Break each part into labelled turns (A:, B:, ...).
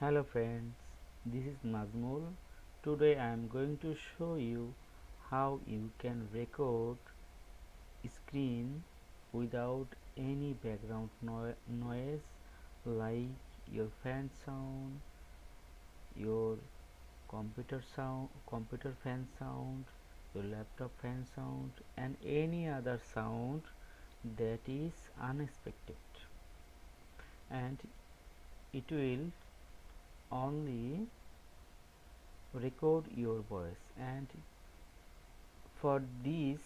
A: Hello friends, this is Nazmul. Today I am going to show you how you can record screen without any background noise like your fan sound, your computer fan sound, your laptop fan sound and any other sound that is unexpected, and it will only record your voice. And for this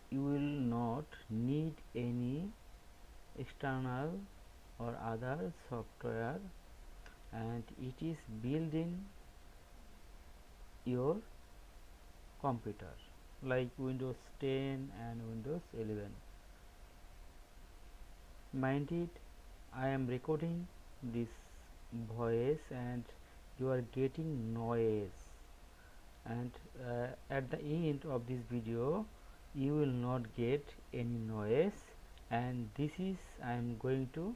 A: you will not need any external or other software, and it is built in your computer like Windows 10 and Windows 11. Mind it, I am recording this voice and you are getting noise, and at the end of this video you will not get any noise, and this is I am going to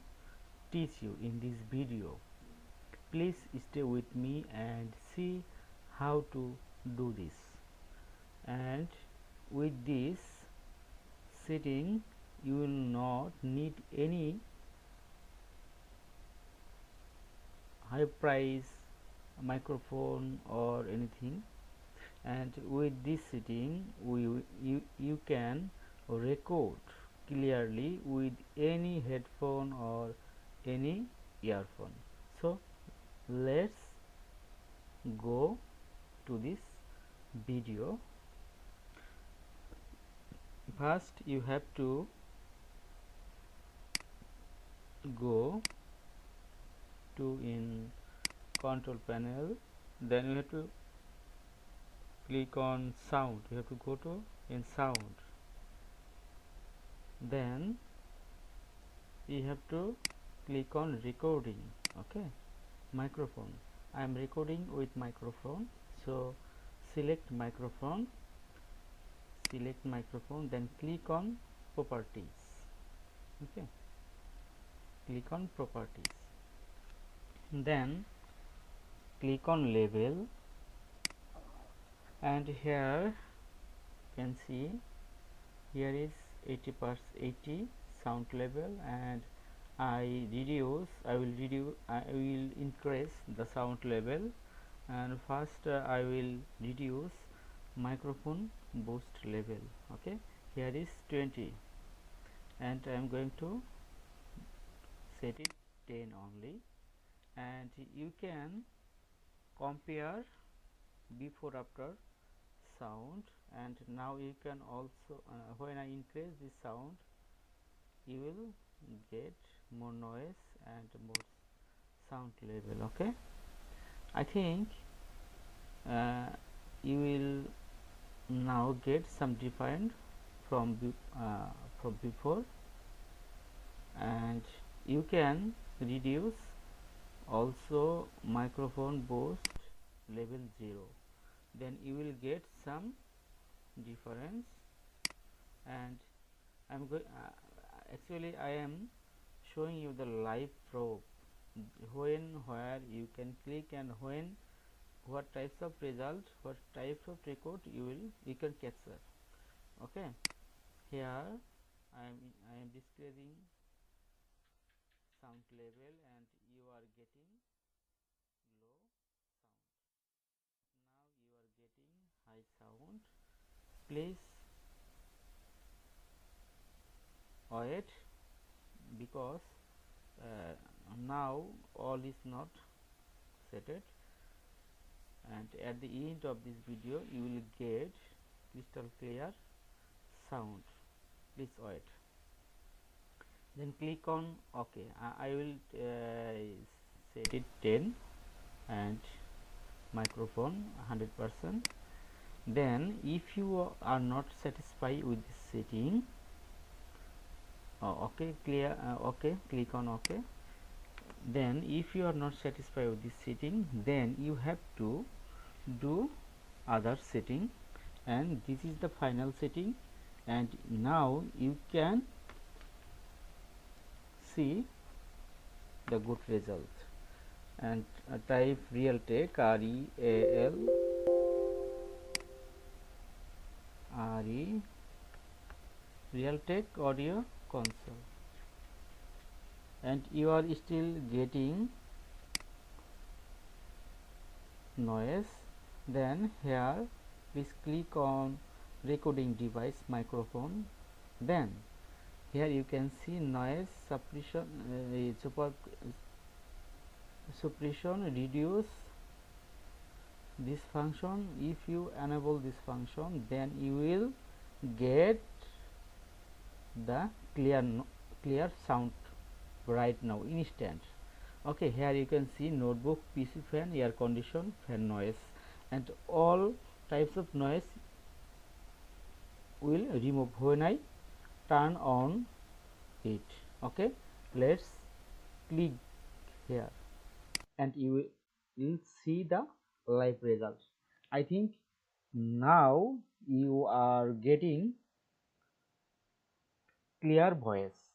A: teach you in this video. Please stay with me and see how to do this. And with this setting you will not need any high price microphone or anything, and with this setting you can record clearly with any headphone or any earphone. So let's go to this video. First you have to go to in control panel, then you have to click on sound. You have to go to in sound, then you have to click on recording. Okay, microphone, I am recording with microphone, so select microphone, then click on properties. Okay, click on properties, then click on level, and here you can see here is 80 sound level, and I will increase the sound level, and first I will reduce microphone boost level. Okay, here is 20 and I am going to set it 10 only, and you can compare before after sound. And now you can also when I increase this sound you will get more noise and more sound level. Okay, I think you will now get some different from before, and you can reduce also microphone boost level 0, then you will get some difference. And I'm going actually I am showing you the live probe, when where you can click and when what types of result, what types of record you can capture. Okay, here I am displaying sound level and you are getting low sound. Now you are getting high sound. Please wait, because now all is not set, and at the end of this video you will get crystal clear sound. Please wait, then click on OK. I will set it 10 and microphone 100%. Then if you are not satisfied with this setting, okay, click on OK. Then if you are not satisfied with this setting, then you have to do other setting, and this is the final setting, and now you can see the good result. and type Realtek, REAL Realtek audio console, and you are still getting noise. Then here please click on recording device microphone. Then here you can see noise suppression reduce this function. If you enable this function, then you will get the clear sound right now, instant. Okay, here you can see notebook, PC fan, air condition, fan noise, and all types of noise will remove when I turn on it. Okay, let's click here and you will see the live result. I think now you are getting clear voice.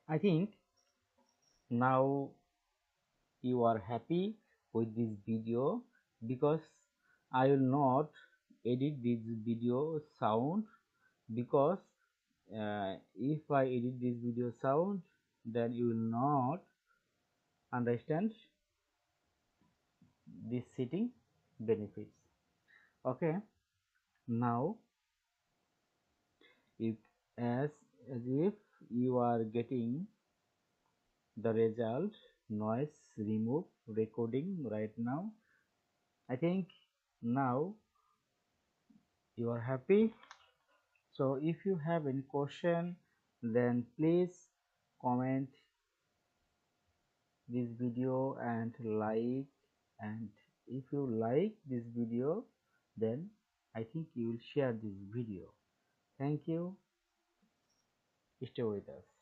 A: I think now you are happy with this video, because I will not edit this video sound, because if I edit this video sound, then you will not understand this setting benefits. Okay, now if as if you are getting the result, noise remove recording right now. I think now you are happy. So if you have any question, then please comment this video and like, and if you like this video, then I think you will share this video. Thank you. Stay with us.